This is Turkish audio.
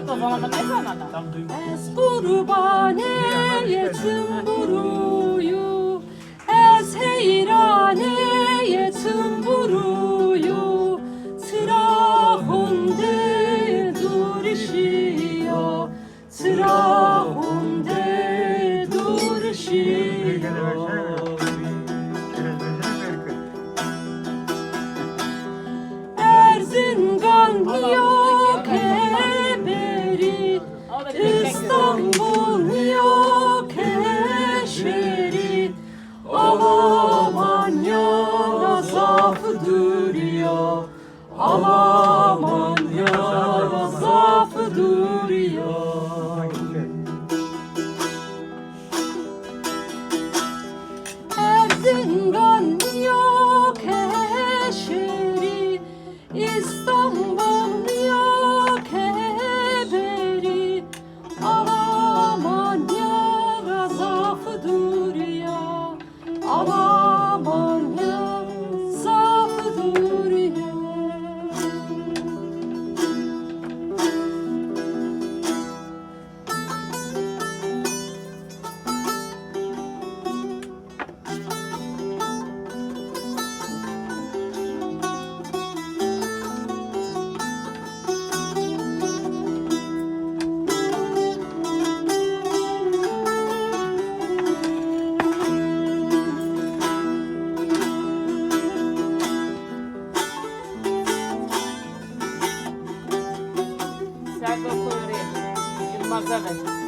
o zaman da ne sana da? Tam duymadım. Es kurbaneye tümburuyu, es heyraneye tümburuyu, tırahunde duruşuyor, tırahunde duruşuyor. Erzincan yok eberi, İstanbul yok eşeri, Almanya zaafı duruyor, Almanya zaafı duruyor. Erzincan yok eşeri, İstanbul yok eberi, Almanya zaafı duruyor, Almanya zaafı duruyor. Sen de koyuyor. Yılmaz'a ver.